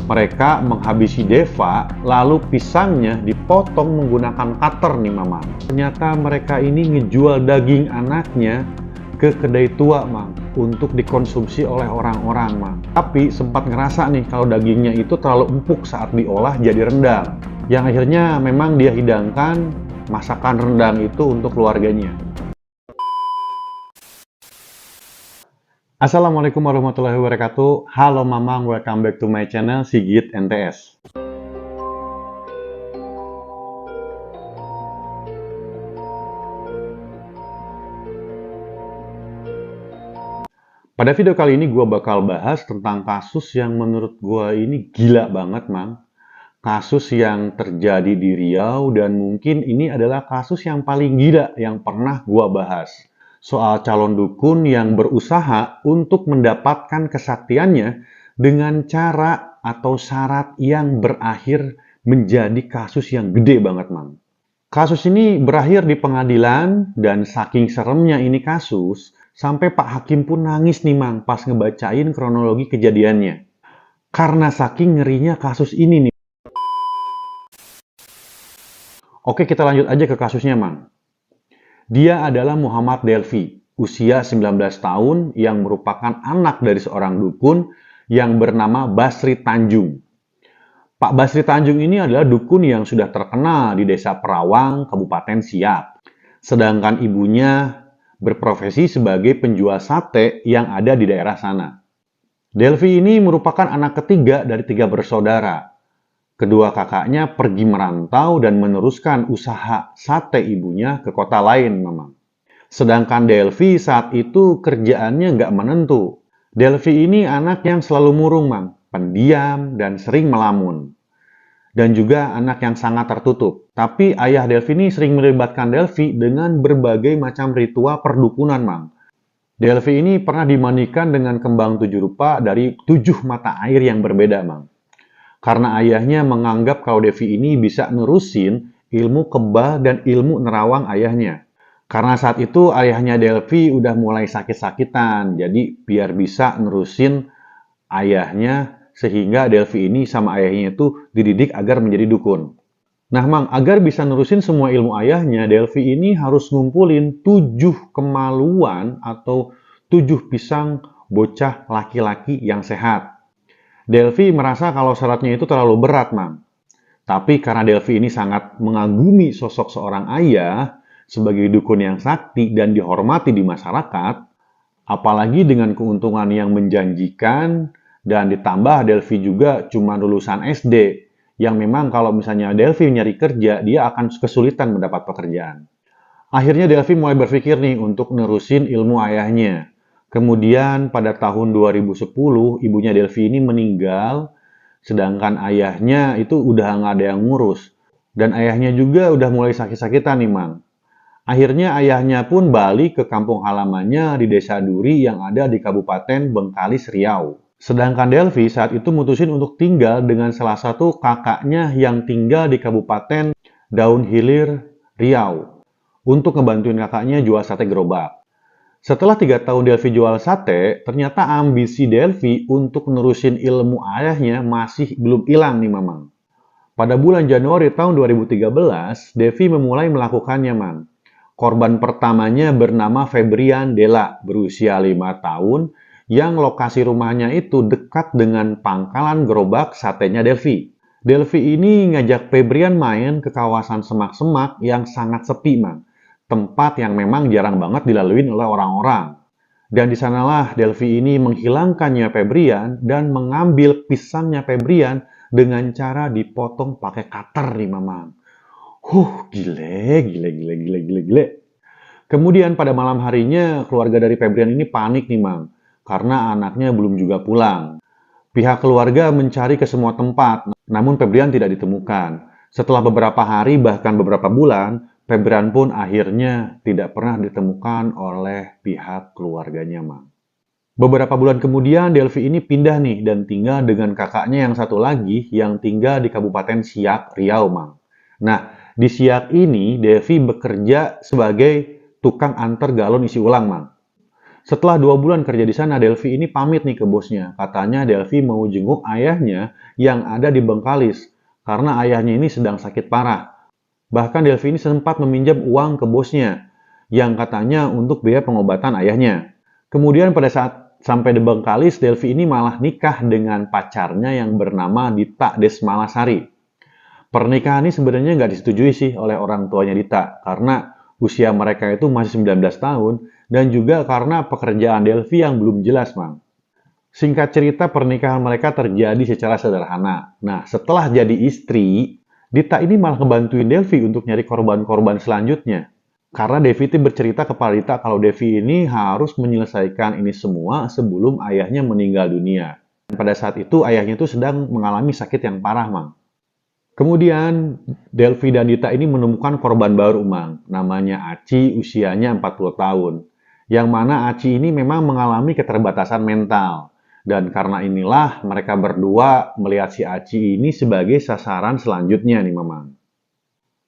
Mereka menghabisi Deva, lalu pisangnya dipotong menggunakan cutter nih Mamang. Ternyata mereka ini ngejual daging anaknya ke kedai tua Mang, untuk dikonsumsi oleh orang-orang Mang. Tapi sempat ngerasa nih kalau dagingnya itu terlalu empuk saat diolah jadi rendang. Yang akhirnya memang dia hidangkan masakan rendang itu untuk keluarganya. Assalamualaikum warahmatullahi wabarakatuh. Halo Mamang, welcome back to my channel Sigit NTS. Pada video kali ini gue bakal bahas tentang kasus yang menurut gue ini gila banget, Mang. Kasus yang terjadi di Riau dan mungkin ini adalah kasus yang paling gila yang pernah gue bahas. Soal calon dukun yang berusaha untuk mendapatkan kesaktiannya dengan cara atau syarat yang berakhir menjadi kasus yang gede banget, Mang. Kasus ini berakhir di pengadilan dan saking seremnya ini kasus, sampai Pak Hakim pun nangis nih Mang pas ngebacain kronologi kejadiannya. Karena saking ngerinya kasus ini nih. Oke, kita lanjut aja ke kasusnya Mang. Dia adalah Muhammad Delvi, usia 19 tahun yang merupakan anak dari seorang dukun yang bernama Basri Tanjung. Pak Basri Tanjung ini adalah dukun yang sudah terkenal di Desa Perawang, Kabupaten Siak. Sedangkan ibunya berprofesi sebagai penjual sate yang ada di daerah sana. Delvi ini merupakan anak ketiga dari 3 bersaudara. Kedua kakaknya pergi merantau dan meneruskan usaha sate ibunya ke kota lain, Mamang. Sedangkan Delvi saat itu kerjaannya nggak menentu. Delvi ini anak yang selalu murung, Mang, pendiam dan sering melamun. Dan juga anak yang sangat tertutup. Tapi ayah Delvi ini sering melibatkan Delvi dengan berbagai macam ritual perdukunan, Mang. Delvi ini pernah dimandikan dengan kembang 7 rupa dari 7 mata air yang berbeda, Mang. Karena ayahnya menganggap kalau Delvi ini bisa nerusin ilmu kebal dan ilmu nerawang ayahnya. Karena saat itu ayahnya Delvi udah mulai sakit-sakitan, jadi biar bisa nerusin ayahnya, sehingga Delvi ini sama ayahnya itu dididik agar menjadi dukun. Nah, Mang, agar bisa nerusin semua ilmu ayahnya, Delvi ini harus ngumpulin 7 kemaluan atau 7 pisang bocah laki-laki yang sehat. Delvi merasa kalau syaratnya itu terlalu berat, Mang. Tapi karena Delvi ini sangat mengagumi sosok seorang ayah sebagai dukun yang sakti dan dihormati di masyarakat, apalagi dengan keuntungan yang menjanjikan, dan ditambah Delvi juga cuma lulusan SD, yang memang kalau misalnya Delvi nyari kerja, dia akan kesulitan mendapat pekerjaan. Akhirnya Delvi mulai berpikir nih untuk nerusin ilmu ayahnya. Kemudian pada tahun 2010, ibunya Delvi ini meninggal, sedangkan ayahnya itu udah nggak ada yang ngurus. Dan ayahnya juga udah mulai sakit-sakitan nih, Mang. Akhirnya ayahnya pun balik ke kampung halamannya di Desa Duri yang ada di Kabupaten Bengkalis, Riau. Sedangkan Delvi saat itu mutusin untuk tinggal dengan salah satu kakaknya yang tinggal di Kabupaten Daun Hilir, Riau, untuk ngebantuin kakaknya jual sate gerobak. Setelah 3 tahun Delvi jual sate, ternyata ambisi Delvi untuk nerusin ilmu ayahnya masih belum hilang nih, Mamang. Pada bulan Januari tahun 2013, Delvi memulai melakukannya, Mang. Korban pertamanya bernama Febrian Della, berusia 5 tahun, yang lokasi rumahnya itu dekat dengan pangkalan gerobak satenya Delvi. Delvi ini ngajak Febrian main ke kawasan semak-semak yang sangat sepi, Mang. Tempat yang memang jarang banget dilalui oleh orang-orang. Dan di sanalah Delvi ini menghilangkannya Febrian dan mengambil pisangnya Febrian dengan cara dipotong pakai cutter nih, Mamang. Gile. Kemudian pada malam harinya, keluarga dari Febrian ini panik nih, Mang, karena anaknya belum juga pulang. Pihak keluarga mencari ke semua tempat, namun Febrian tidak ditemukan. Setelah beberapa hari, bahkan beberapa bulan, Febrian pun akhirnya tidak pernah ditemukan oleh pihak keluarganya, Mang. Beberapa bulan kemudian, Delvi ini pindah nih dan tinggal dengan kakaknya yang satu lagi yang tinggal di Kabupaten Siak, Riau, Mang. Nah, di Siak ini, Delvi bekerja sebagai tukang antar galon isi ulang, Mang. Setelah 2 bulan kerja di sana, Delvi ini pamit nih ke bosnya. Katanya Delvi mau jenguk ayahnya yang ada di Bengkalis, karena ayahnya ini sedang sakit parah. Bahkan Delvi ini sempat meminjam uang ke bosnya, yang katanya untuk biaya pengobatan ayahnya. Kemudian pada saat sampai di Bengkalis, Delvi ini malah nikah dengan pacarnya yang bernama Dita Desmalasari. Pernikahan ini sebenarnya nggak disetujui sih oleh orang tuanya Dita, karena usia mereka itu masih 19 tahun, dan juga karena pekerjaan Delvi yang belum jelas, Mang. Singkat cerita, pernikahan mereka terjadi secara sederhana. Nah, setelah jadi istri, Dita ini malah ngebantuin Delvi untuk nyari korban-korban selanjutnya. Karena Devi itu bercerita kepada Dita kalau Devi ini harus menyelesaikan ini semua sebelum ayahnya meninggal dunia. Dan pada saat itu, ayahnya itu sedang mengalami sakit yang parah, Mang. Kemudian, Delvi dan Dita ini menemukan korban baru, Mang. Namanya Aci, usianya 40 tahun. Yang mana Aci ini memang mengalami keterbatasan mental. Dan karena inilah mereka berdua melihat si Aci ini sebagai sasaran selanjutnya nih, Mamang.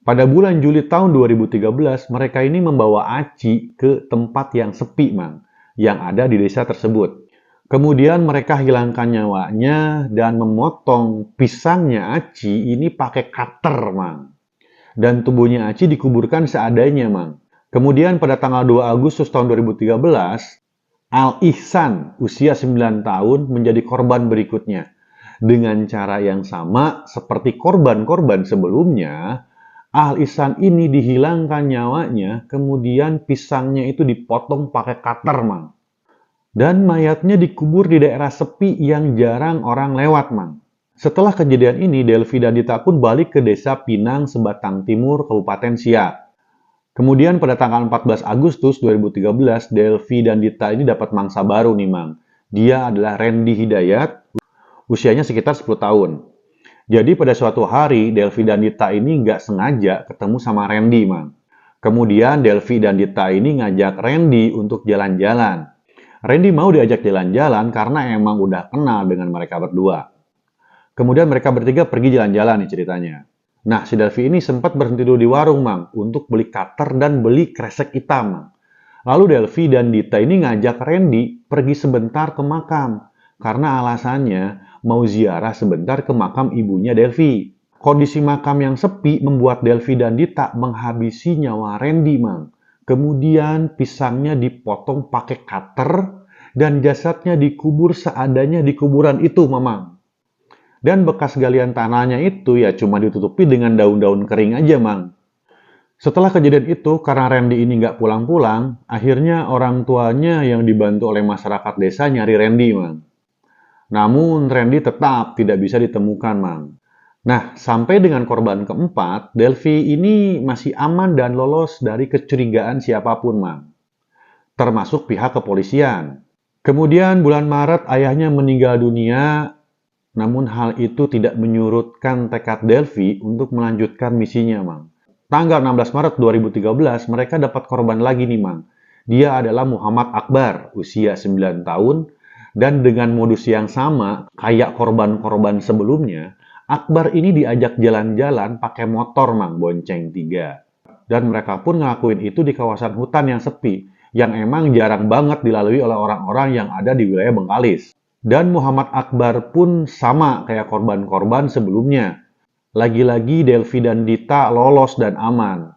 Pada bulan Juli tahun 2013, mereka ini membawa Aci ke tempat yang sepi, Mang, yang ada di desa tersebut. Kemudian mereka hilangkan nyawanya dan memotong pisangnya Aci ini pakai cutter, Mang. Dan tubuhnya Aci dikuburkan seadanya, Mang. Kemudian pada tanggal 2 Agustus tahun 2013, Al Ihsan, usia 9 tahun, menjadi korban berikutnya. Dengan cara yang sama seperti korban-korban sebelumnya, Al Ihsan ini dihilangkan nyawanya, kemudian pisangnya itu dipotong pakai cutter, Mang. Dan mayatnya dikubur di daerah sepi yang jarang orang lewat, Mang. Setelah kejadian ini, Delvi dan Dita pun balik ke desa Pinang, Sebatang Timur, Kabupaten Siak. Kemudian pada tanggal 14 Agustus 2013, Delvi dan Dita ini dapat mangsa baru nih, Mang. Dia adalah Randy Hidayat, usianya sekitar 10 tahun. Jadi pada suatu hari, Delvi dan Dita ini nggak sengaja ketemu sama Randy, Mang. Kemudian Delvi dan Dita ini ngajak Randy untuk jalan-jalan. Randy mau diajak jalan-jalan karena emang udah kenal dengan mereka berdua. Kemudian mereka bertiga pergi jalan-jalan nih ceritanya. Nah, si Delvi ini sempat berhenti dulu di warung, Mang, untuk beli cutter dan beli kresek hitam, Mang. Lalu Delvi dan Dita ini ngajak Randy pergi sebentar ke makam, karena alasannya mau ziarah sebentar ke makam ibunya Delvi. Kondisi makam yang sepi membuat Delvi dan Dita menghabisi nyawa Randy, Mang. Kemudian pisangnya dipotong pakai cutter dan jasadnya dikubur seadanya di kuburan itu, Mamang. Dan bekas galian tanahnya itu ya cuma ditutupi dengan daun-daun kering aja, Mang. Setelah kejadian itu, karena Randy ini nggak pulang-pulang, akhirnya orang tuanya yang dibantu oleh masyarakat desa nyari Randy, Mang. Namun Randy tetap tidak bisa ditemukan, Mang. Nah, sampai dengan korban keempat, Delvi ini masih aman dan lolos dari kecurigaan siapapun, Mang. Termasuk pihak kepolisian. Kemudian bulan Maret ayahnya meninggal dunia, namun hal itu tidak menyurutkan tekad Delvi untuk melanjutkan misinya, Mang. Tanggal 16 Maret 2013, mereka dapat korban lagi nih, Mang. Dia adalah Muhammad Akbar, usia 9 tahun, dan dengan modus yang sama, kayak korban-korban sebelumnya, Akbar ini diajak jalan-jalan pakai motor, Mang, bonceng 3. Dan mereka pun ngelakuin itu di kawasan hutan yang sepi, yang emang jarang banget dilalui oleh orang-orang yang ada di wilayah Bengkalis. Dan Muhammad Akbar pun sama kayak korban-korban sebelumnya. Lagi-lagi Delvi dan Dita lolos dan aman.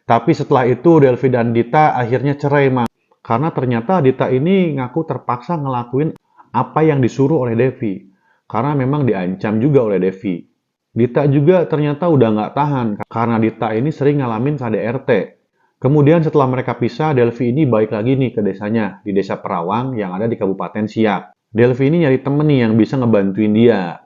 Tapi setelah itu Delvi dan Dita akhirnya cerai, Mang. Karena ternyata Dita ini ngaku terpaksa ngelakuin apa yang disuruh oleh Devi. Karena memang diancam juga oleh Devi. Dita juga ternyata udah nggak tahan karena Dita ini sering ngalamin KDRT. Kemudian setelah mereka pisah, Delvi ini balik lagi nih ke desanya, di desa Perawang yang ada di Kabupaten Siak. Delvi ini nyari temen nih yang bisa ngebantuin dia.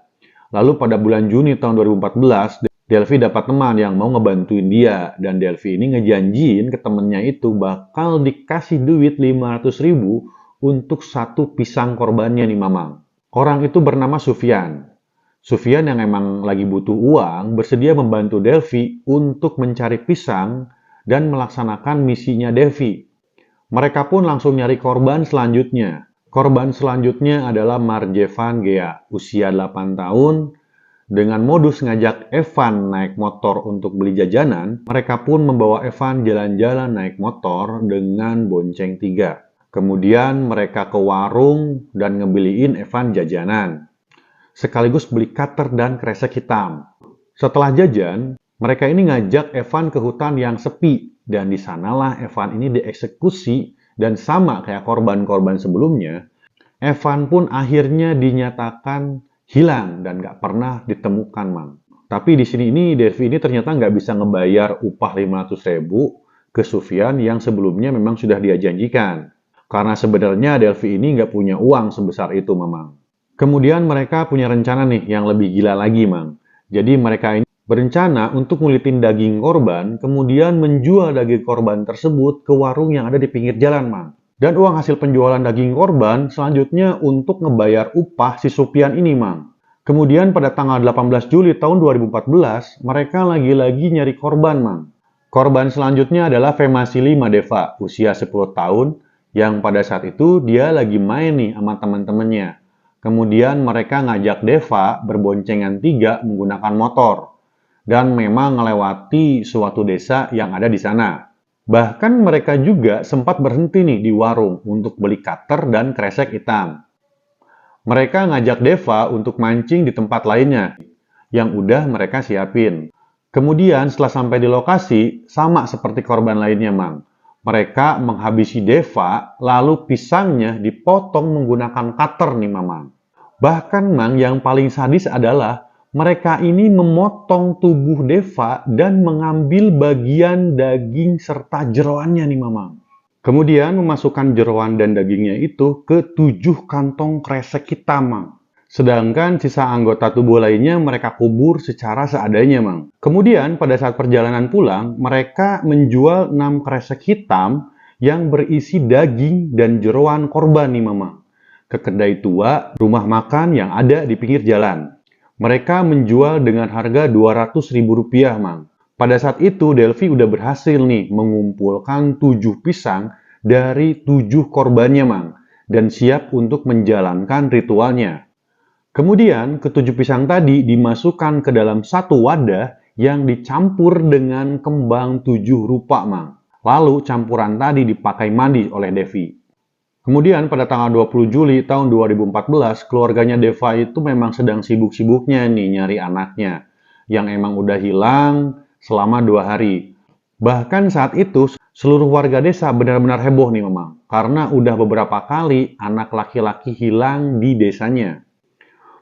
Lalu pada bulan Juni tahun 2014, Delvi dapat teman yang mau ngebantuin dia. Dan Delvi ini ngejanjiin ke temennya itu bakal dikasih duit 500.000 untuk satu pisang korbannya nih, Mamang. Orang itu bernama Sufyan. Sufyan yang emang lagi butuh uang bersedia membantu Delvi untuk mencari pisang dan melaksanakan misinya Delvi. Mereka pun langsung nyari korban selanjutnya. Korban selanjutnya adalah Marjevan Gea, usia 8 tahun. Dengan modus ngajak Evan naik motor untuk beli jajanan, mereka pun membawa Evan jalan-jalan naik motor dengan bonceng 3. Kemudian mereka ke warung dan ngebeliin Evan jajanan, sekaligus beli cutter dan kresek hitam. Setelah jajan, mereka ini ngajak Evan ke hutan yang sepi, dan di sanalah Evan ini dieksekusi, dan sama kayak korban-korban sebelumnya, Evan pun akhirnya dinyatakan hilang dan nggak pernah ditemukan, Mang. Tapi di sini ini Delvi ini ternyata nggak bisa ngebayar upah 500.000 ke Sufyan yang sebelumnya memang sudah dia janjikan. Karena sebenarnya Delvi ini nggak punya uang sebesar itu, Mamang. Kemudian mereka punya rencana nih yang lebih gila lagi, Mang. Jadi mereka ini berencana untuk ngulitin daging korban, kemudian menjual daging korban tersebut ke warung yang ada di pinggir jalan, Mang. Dan uang hasil penjualan daging korban selanjutnya untuk ngebayar upah si Sufyan ini, Mang. Kemudian pada tanggal 18 Juli tahun 2014, mereka lagi-lagi nyari korban, Mang. Korban selanjutnya adalah Femasili Madeva, usia 10 tahun, yang pada saat itu dia lagi main nih sama teman-temannya. Kemudian mereka ngajak Deva berboncengan 3 menggunakan motor, dan memang melewati suatu desa yang ada di sana. Bahkan mereka juga sempat berhenti nih di warung untuk beli cutter dan kresek hitam. Mereka ngajak Deva untuk mancing di tempat lainnya, yang udah mereka siapin. Kemudian setelah sampai di lokasi, sama seperti korban lainnya, Mang. Mereka menghabisi Deva, lalu pisangnya dipotong menggunakan cutter nih, Mamang. Bahkan, Mang, yang paling sadis adalah mereka ini memotong tubuh Deva dan mengambil bagian daging serta jeroannya nih, Mamang. Kemudian memasukkan jeroan dan dagingnya itu ke 7 kantong kresek hitam, Mang. Sedangkan sisa anggota tubuh lainnya mereka kubur secara seadanya, Mang. Kemudian pada saat perjalanan pulang, mereka menjual 6 kresek hitam yang berisi daging dan jeroan korban nih, Mama, ke kedai tua rumah makan yang ada di pinggir jalan. Mereka menjual dengan harga Rp200.000, Mang. Pada saat itu, Delvi udah berhasil nih mengumpulkan 7 pisang dari 7 korbannya, Mang, dan siap untuk menjalankan ritualnya. Kemudian, ketujuh pisang tadi dimasukkan ke dalam satu wadah yang dicampur dengan kembang 7 rupa, Mang. Lalu, campuran tadi dipakai mandi oleh Devi. Kemudian, pada tanggal 20 Juli tahun 2014, keluarganya Deva itu memang sedang sibuk-sibuknya nih nyari anaknya, yang emang udah hilang selama 2 hari. Bahkan saat itu, seluruh warga desa benar-benar heboh nih, Mamang, karena udah beberapa kali anak laki-laki hilang di desanya.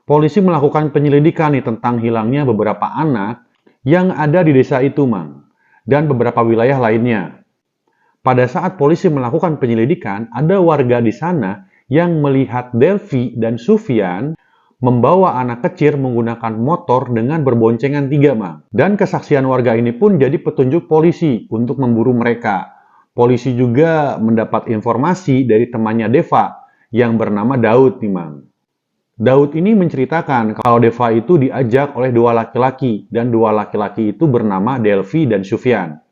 Polisi melakukan penyelidikan nih tentang hilangnya beberapa anak yang ada di desa itu, Mang, dan beberapa wilayah lainnya. Pada saat polisi melakukan penyelidikan, ada warga di sana yang melihat Delvi dan Sufyan membawa anak kecil menggunakan motor dengan berboncengan 3, Mang. Dan kesaksian warga ini pun jadi petunjuk polisi untuk memburu mereka. Polisi juga mendapat informasi dari temannya Deva yang bernama Daud nih, Mang. Daud ini menceritakan kalau Deva itu diajak oleh 2 laki-laki, dan 2 laki-laki itu bernama Delvi dan Sufyan.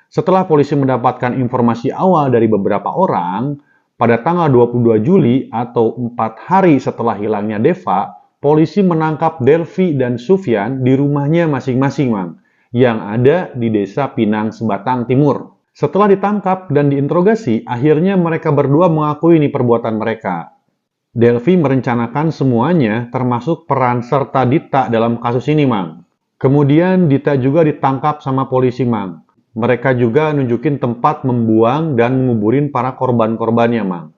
Setelah polisi mendapatkan informasi awal dari beberapa orang, pada tanggal 22 Juli atau 4 hari setelah hilangnya Deva, polisi menangkap Delvi dan Sufyan di rumahnya masing-masing, Mang, yang ada di desa Pinang Sebatang Timur. Setelah ditangkap dan diinterogasi, akhirnya mereka berdua mengakui nih perbuatan mereka. Delvi merencanakan semuanya, termasuk peran serta Dita dalam kasus ini, Mang. Kemudian Dita juga ditangkap sama polisi, Mang. Mereka juga nunjukin tempat membuang dan menguburin para korban-korbannya, Mang.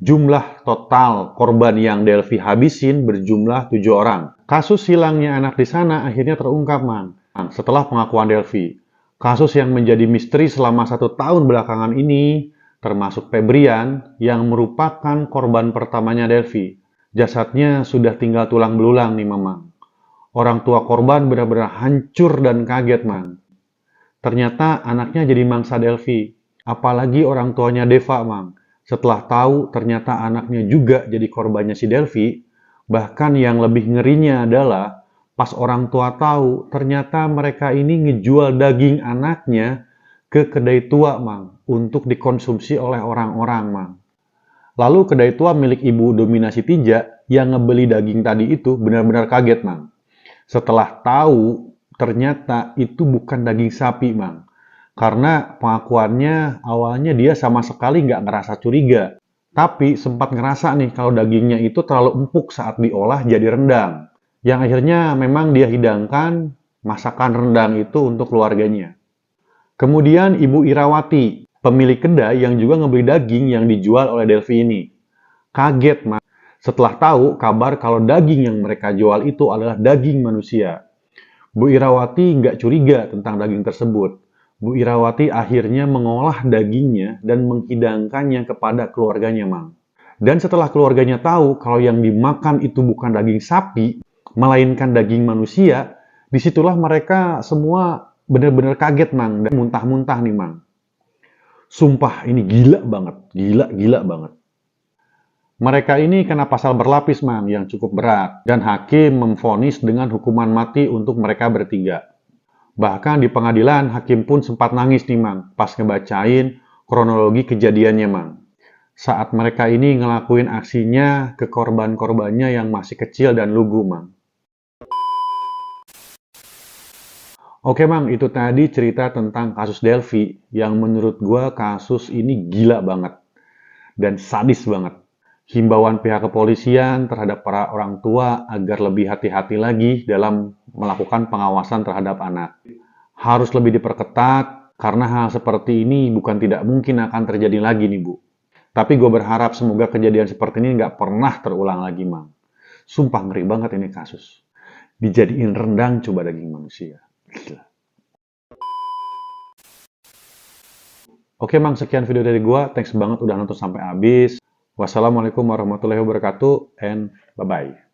Jumlah total korban yang Delvi habisin berjumlah 7 orang. Kasus hilangnya anak di sana akhirnya terungkap, Mang, setelah pengakuan Delvi. Kasus yang menjadi misteri selama 1 tahun belakangan ini, termasuk Febrian yang merupakan korban pertamanya Delvi. Jasadnya sudah tinggal tulang belulang nih, Mamang. Orang tua korban benar-benar hancur dan kaget, Mang. Ternyata anaknya jadi mangsa Delvi. Apalagi orang tuanya Deva, Mang. Setelah tahu ternyata anaknya juga jadi korbannya si Delvi. Bahkan yang lebih ngerinya adalah pas orang tua tahu ternyata mereka ini ngejual daging anaknya ke kedai tua, Mang, untuk dikonsumsi oleh orang-orang, Mang. Lalu kedai tua milik Ibu Dominasi Tija yang ngebeli daging tadi itu benar-benar kaget, Mang. Setelah tahu ternyata itu bukan daging sapi, Mang. Karena pengakuannya awalnya dia sama sekali nggak ngerasa curiga. Tapi sempat ngerasa nih kalau dagingnya itu terlalu empuk saat diolah jadi rendang. Yang akhirnya memang dia hidangkan masakan rendang itu untuk keluarganya. Kemudian Ibu Irawati, pemilik kedai yang juga ngebeli daging yang dijual oleh Delvi ini. Kaget, Mas. Setelah tahu kabar kalau daging yang mereka jual itu adalah daging manusia. Bu Irawati nggak curiga tentang daging tersebut. Bu Irawati akhirnya mengolah dagingnya dan menghidangkannya kepada keluarganya, Mang. Dan setelah keluarganya tahu kalau yang dimakan itu bukan daging sapi, melainkan daging manusia, disitulah mereka semua benar-benar kaget, Mang, dan muntah-muntah nih, Mang. Sumpah, ini gila banget, gila banget. Mereka ini kena pasal berlapis, Mang, yang cukup berat, dan hakim memvonis dengan hukuman mati untuk mereka bertiga. Bahkan di pengadilan, hakim pun sempat nangis nih, Mang, pas ngebacain kronologi kejadiannya, Mang. Saat mereka ini ngelakuin aksinya ke korban-korbannya yang masih kecil dan lugu, Mang. Oke, Mang, itu tadi cerita tentang kasus Delvi, yang menurut gua kasus ini gila banget dan sadis banget. Himbauan pihak kepolisian terhadap para orang tua agar lebih hati-hati lagi dalam melakukan pengawasan terhadap anak. Harus lebih diperketat karena hal seperti ini bukan tidak mungkin akan terjadi lagi nih, Bu. Tapi gue berharap semoga kejadian seperti ini nggak pernah terulang lagi, Mang. Sumpah ngeri banget ini kasus. Dijadiin rendang coba daging manusia. Gila. Oke, Mang, sekian video dari gue. Thanks banget udah nonton sampai habis. Wassalamualaikum warahmatullahi wabarakatuh, and bye-bye.